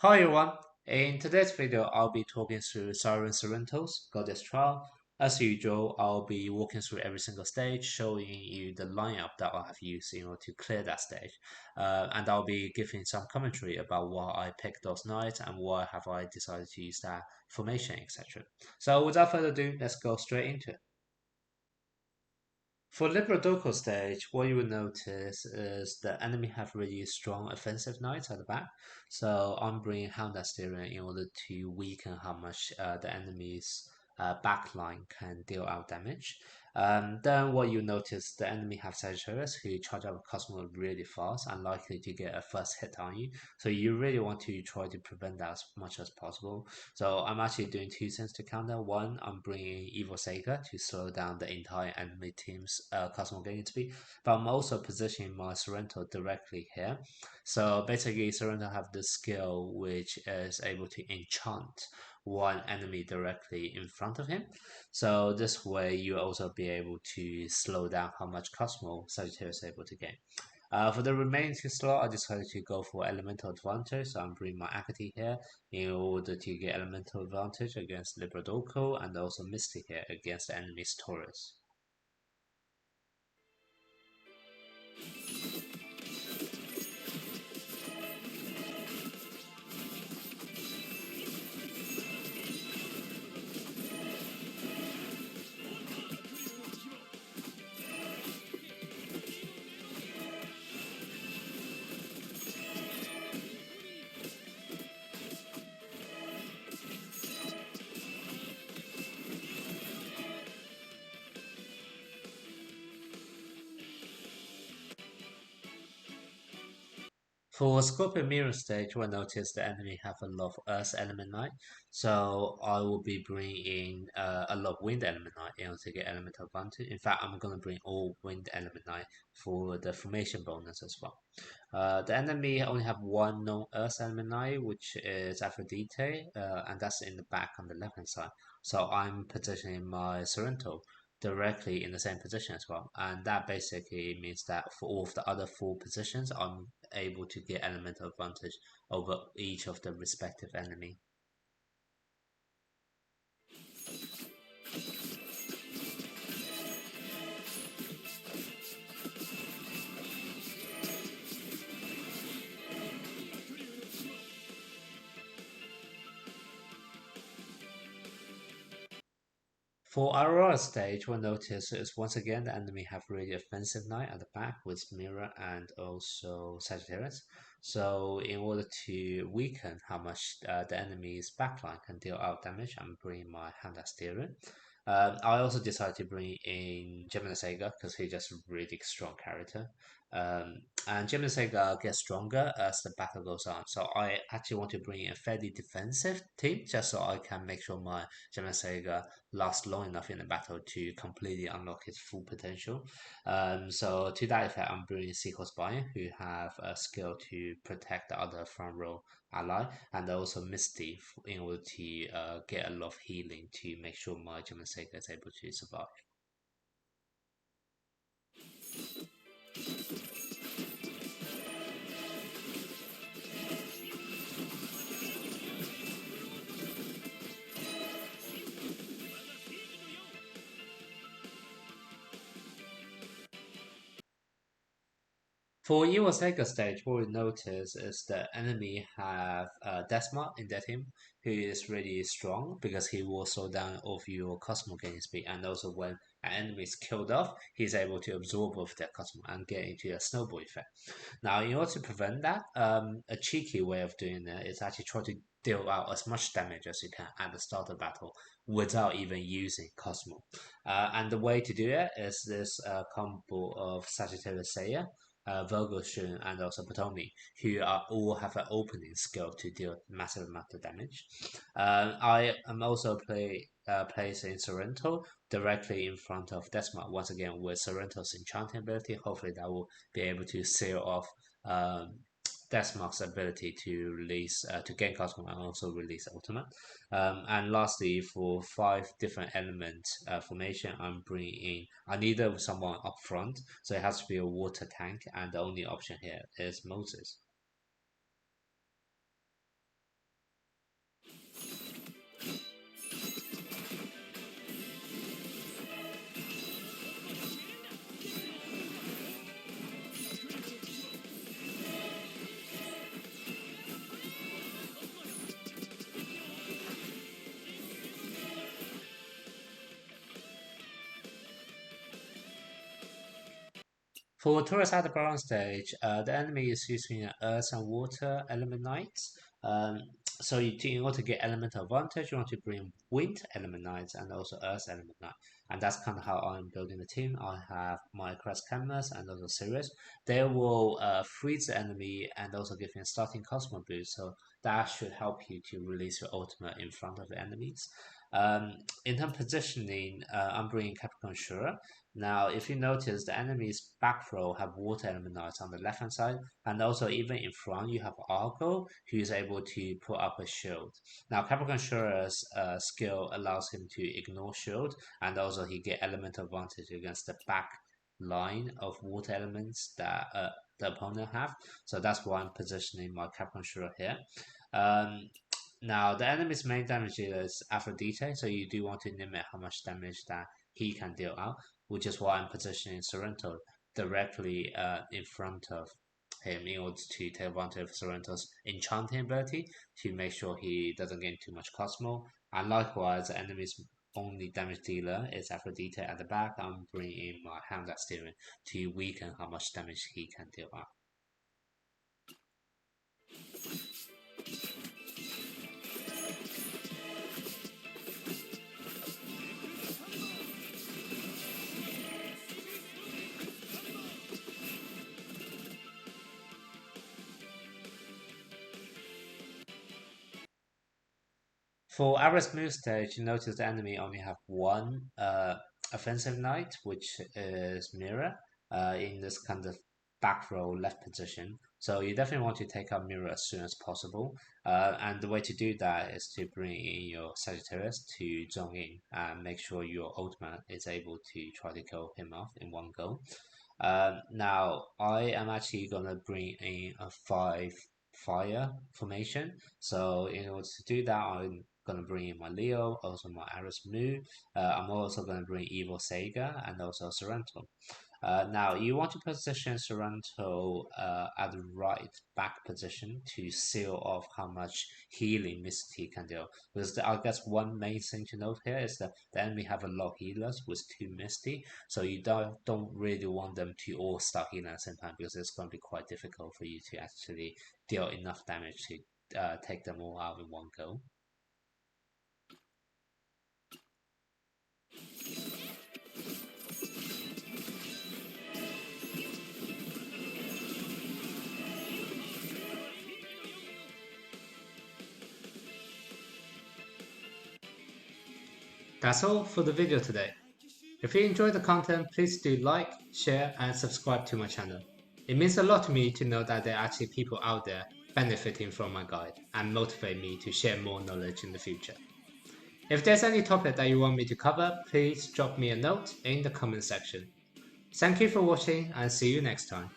Hi everyone, in today's video I'll be talking through Siren Sorrento's Goddess Trial. As usual, I'll be walking through every single stage, showing you the lineup that I have used in order to clear that stage. And I'll be giving some commentary about why I picked those knights and why have I decided to use that formation, etc. So without further ado, let's go straight into it. For Librodoko stage, what you will notice is the enemy have really strong offensive knights at the back. So I'm bringing Hound Asterion in order to weaken how much the enemy's backline can deal out damage. Then what you notice, the enemy have Sagittarius who charge up a customer really fast and likely to get a first hit on you. So you really want to try to prevent that as much as possible. So I'm actually doing two things to counter. One, I'm bringing Evil Seiya to slow down the entire enemy team's customer gaining speed, but I'm also positioning my Sorrento directly here. So basically, Sorrento have the skill which is able to enchant one enemy directly in front of him. So this way, you also be able to slow down how much customer Sagittarius is able to gain. For the remaining two slot, I decided to go for elemental advantage. So I'm bringing my Akati here in order to get elemental advantage against Libradoko and also Misty here against the enemy's Taurus. For Scorpion Mirror stage, we'll notice the enemy have a lot of Earth Element Knight, so I will be bringing a lot of Wind Element Knight in order to get Elemental Advantage. In fact, I'm going to bring all Wind Element Knight for the formation bonus as well. The enemy only have one known Earth Element Knight, which is Aphrodite, and that's in the back on the left hand side. So I'm positioning my Sorrento directly in the same position as well. And that basically means that for all of the other four positions, I'm able to get elemental advantage over each of the respective enemy. For Aurora stage, we'll notice is once again the enemy have really offensive knight at the back with Mirror and also Sagittarius. So in order to weaken how much the enemy's backline can deal out damage, I'm bringing my Hand Asterion. I also decided to bring in Gemini Sega because he's just a really strong character. And Gemini Sega gets stronger as the battle goes on. So I actually want to bring in a fairly defensive team just so I can make sure my Gemini Sega last long enough in the battle to completely unlock his full potential. So to that effect, I'm bringing Sequel Spire, who have a skill to protect the other front row ally, and also Misty in order to get a lot of healing to make sure my German Sega is able to survive. For Evil Sega stage, what we notice is the enemy have Desmar in their team, who is really strong because he will slow down of your customer gaining speed, and also when an enemy is killed off, he's able to absorb of their customer and get into a snowball effect. Now, in order to prevent that, a cheeky way of doing that is actually try to deal out as much damage as you can at the start of battle without even using Cosmo. And the way to do it is this combo of Sagittarius Seiya, Shun, and also Potomi, who are all have an opening skill to deal massive amount of damage. I am also placing Sorrento directly in front of Desmond once again with Sorrento's enchanting ability. Hopefully, that will be able to seal off Desmark's ability to release to gain Cosmo and also release ultimate. And lastly, for five different element formation, I'm bringing in. I need someone up front, so it has to be a water tank, and the only option here is Moses. For Taurus at the bronze stage, the enemy is using an Earth and Water element knights. Um, in order to get element advantage, you want to bring Wind element knights and also Earth element knight. And that's kind of how I'm building the team. I have my Crest Canvas and also Sirius. They will freeze the enemy and also give you a starting Cosmo boost. So that should help you to release your ultimate in front of the enemies. In terms of positioning, I'm bringing Capricorn Shura. Now, if you notice, the enemy's back row have water element knights on the left hand side, and also even in front, you have Argo, who is able to put up a shield. Now, Capricorn Shura's skill allows him to ignore shield, and also he get element advantage against the back line of water elements that the opponent have. So that's why I'm positioning my Capricorn Shura here. Um, Now, the enemy's main damage dealer is Aphrodite, so you do want to limit how much damage that he can deal out, which is why I'm positioning Sorrento directly in front of him in order to take advantage of Sorrento's enchanting ability to make sure he doesn't gain too much Cosmo. And likewise, the enemy's only damage dealer is Aphrodite at the back. I'm bringing in my hand at steering to weaken how much damage he can deal out. For Aris move stage, you notice the enemy only have one offensive knight, which is Mirror, in this kind of back row left position. So you definitely want to take out Mirror as soon as possible. And the way to do that is to bring in your Sagittarius to zone in and make sure your ultimate is able to try to kill him off in one go. Now, I am actually going to bring in a 5 fire formation. So in order to do that, I'm going to bring in my Leo, also my Aris Mu. I'm also going to bring Evil Seiya and also Sorrento. Now, you want to position Sorrento at the right back position to seal off how much healing Misty can do. Because I guess one main thing to note here is that the enemy have a lot of healers with 2 Misty, so you don't really want them to all start healing at the same time because it's going to be quite difficult for you to actually deal enough damage to take them all out in one go. That's all for the video today. If you enjoyed the content, please do like, share and subscribe to my channel. It means a lot to me to know that there are actually people out there benefiting from my guide and motivate me to share more knowledge in the future. If there's any topic that you want me to cover, please drop me a note in the comment section. Thank you for watching and see you next time.